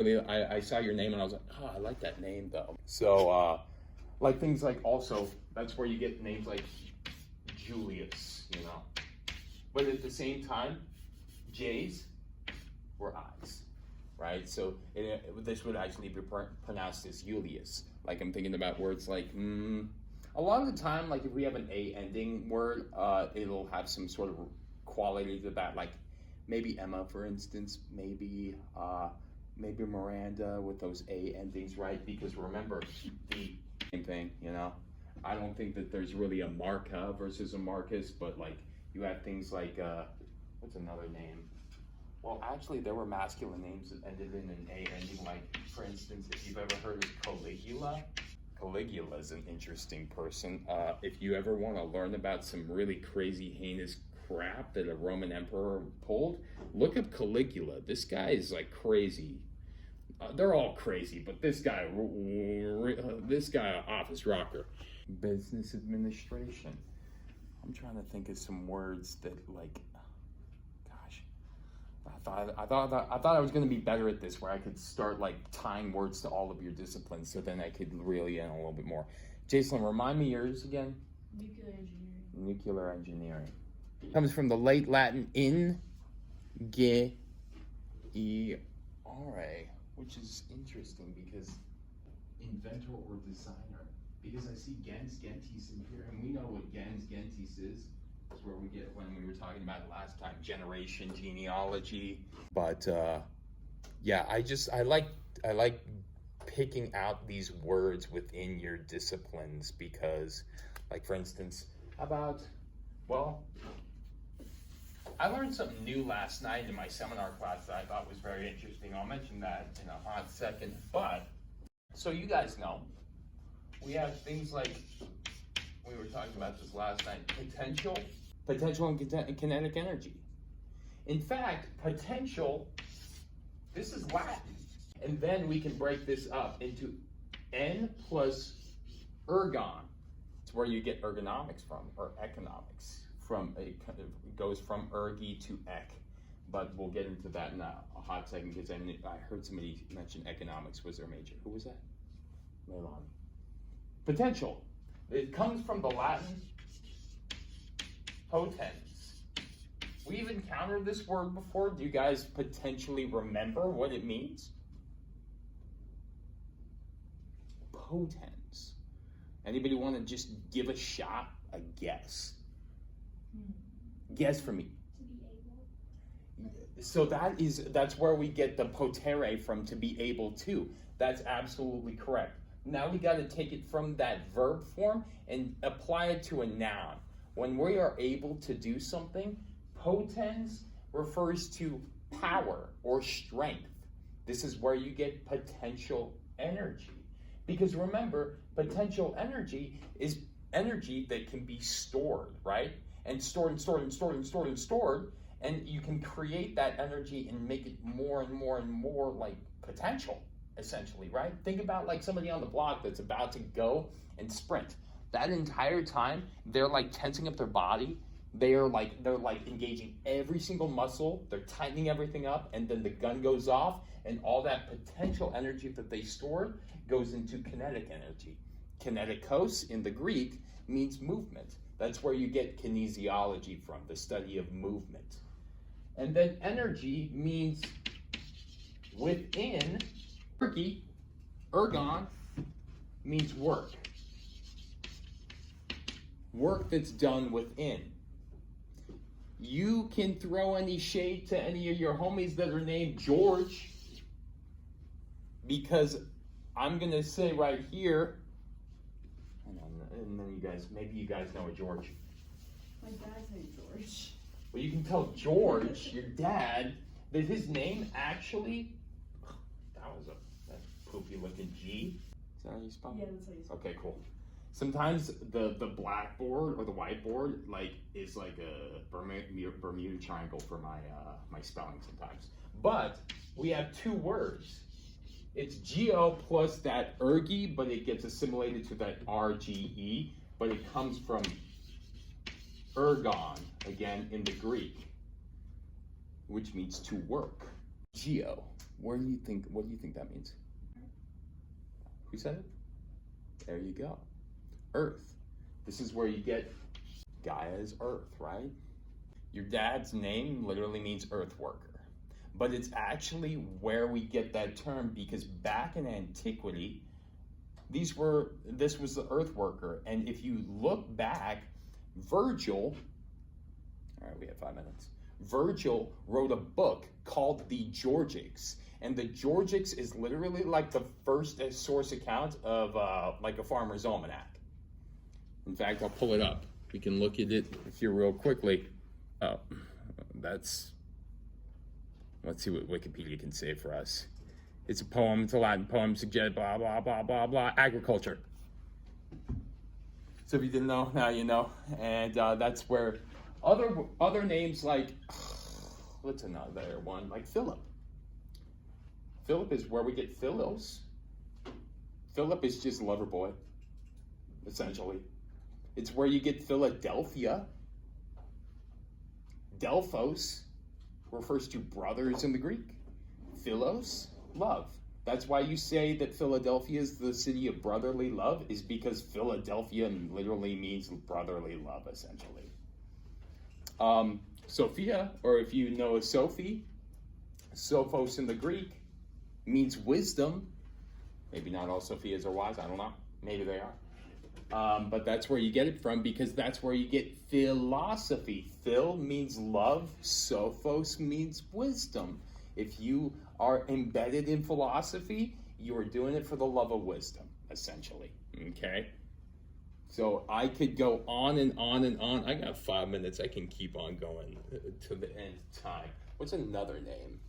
I saw your name and I was like, oh, I like that name though. So, like things like also, that's where you get names like Julius, you know. But at the same time, J's were I's, right? So this would actually be pronounced as Julius. Like I'm thinking about words like, a lot of the time, like if we have an A ending word, it'll have some sort of quality to that, like maybe Emma, for instance, maybe Miranda with those A endings, right? Because remember, the same thing, you know? I don't think that there's really a Marca versus a Marcus, but like you have things like, what's another name? Well, actually, there were masculine names that ended in an A ending, like, for instance, if you've ever heard of Caligula, Caligula is an interesting person. If you ever want to learn about some really crazy, heinous crap that a Roman emperor pulled, look up Caligula. This guy is like crazy. They're all crazy, but this guy, office rocker. Business administration. I'm trying to think of some words that like, gosh, I thought I was going to be better at this, where I could start like tying words to all of your disciplines, so then I could really in a little bit more. Jason, remind me yours again. Nuclear engineering. Nuclear engineering. Comes from the late Latin in ge e re, which is interesting because inventor or designer. Because I see gens gentis in here, and we know what gens gentis is. That's where we get when we were talking about it last time, generation, genealogy. But yeah, I like picking out these words within your disciplines because, like for instance, I learned something new last night in my seminar class that I thought was very interesting. I'll mention that in a hot second. But so you guys know, we have things like, we were talking about this last night, potential and kinetic energy. In fact, potential, this is Latin. And then we can break this up into N plus ergon. It's where you get ergonomics from, or economics. It goes from ergi to ek. But we'll get into that in a hot second because I heard somebody mention economics was their major. Who was that? Leilani. Potential. It comes from the Latin potens. We've encountered this word before. Do you guys potentially remember what it means? Potens. Anybody want to just give a shot, a guess? Guess for me. To be able. So that's where we get the potere from, to be able to. That's absolutely correct. Now we got to take it from that verb form and apply it to a noun. When we are able to do something, potens refers to power or strength. This is where you get potential energy. Because remember, potential energy is energy that can be stored, right? And stored and stored and stored and stored and stored. And you can create that energy and make it more and more and more like potential. Essentially, right? Think about like somebody on the block that's about to go and sprint. That entire time, they're like tensing up their body. They're like engaging every single muscle. They're tightening everything up, and then the gun goes off, and all that potential energy that they stored goes into kinetic energy. Kinetikos in the Greek means movement. That's where you get kinesiology from, the study of movement. And then energy means within. Ergon means work. Work that's done within. You can throw any shade to any of your homies that are named George, because I'm going to say right here, and then maybe you guys know a George. My dad's named George. Well, you can tell George, your dad, that his name actually, that was a poopy looking G. Is that how you spell it? Yeah, that's how you spell it. Okay, cool. Sometimes the blackboard or the whiteboard is like a Bermuda triangle for my spelling sometimes. But we have two words. It's Geo plus that ergi, but it gets assimilated to that RGE, but it comes from ergon, again in the Greek, which means to work. Geo. What do you think that means? Who said it? There you go. Earth. This is where you get Gaia's Earth, right? Your dad's name literally means earth worker. But it's actually where we get that term because back in antiquity, this was the earth worker. And if you look back, Virgil, all right, we have 5 minutes. Virgil wrote a book called the Georgics. And the Georgics is literally like the first source account of like a farmer's almanac. In fact, I'll pull it up. We can look at it here real quickly. Oh, let's see what Wikipedia can say for us. It's a poem, it's a Latin poem, suggest blah, blah, blah, blah, blah, agriculture. So if you didn't know, now you know. And that's where other names like, what's another one? Like Philip. Philip is where we get Philos. Philip is just lover boy, essentially. It's where you get Philadelphia. Delphos refers to brothers in the Greek. Philos, love. That's why you say that Philadelphia is the city of brotherly love, is because Philadelphia literally means brotherly love, essentially. Sophia, or if you know a Sophie, Sophos in the Greek, means wisdom. Maybe not all Sophias are wise, I don't know. Maybe they are. But that's where you get it from because that's where you get philosophy. Phil means love, sophos means wisdom. If you are embedded in philosophy, you are doing it for the love of wisdom, essentially. Okay? So I could go on and on and on. I got 5 minutes. I can keep on going to the end of time. What's another name?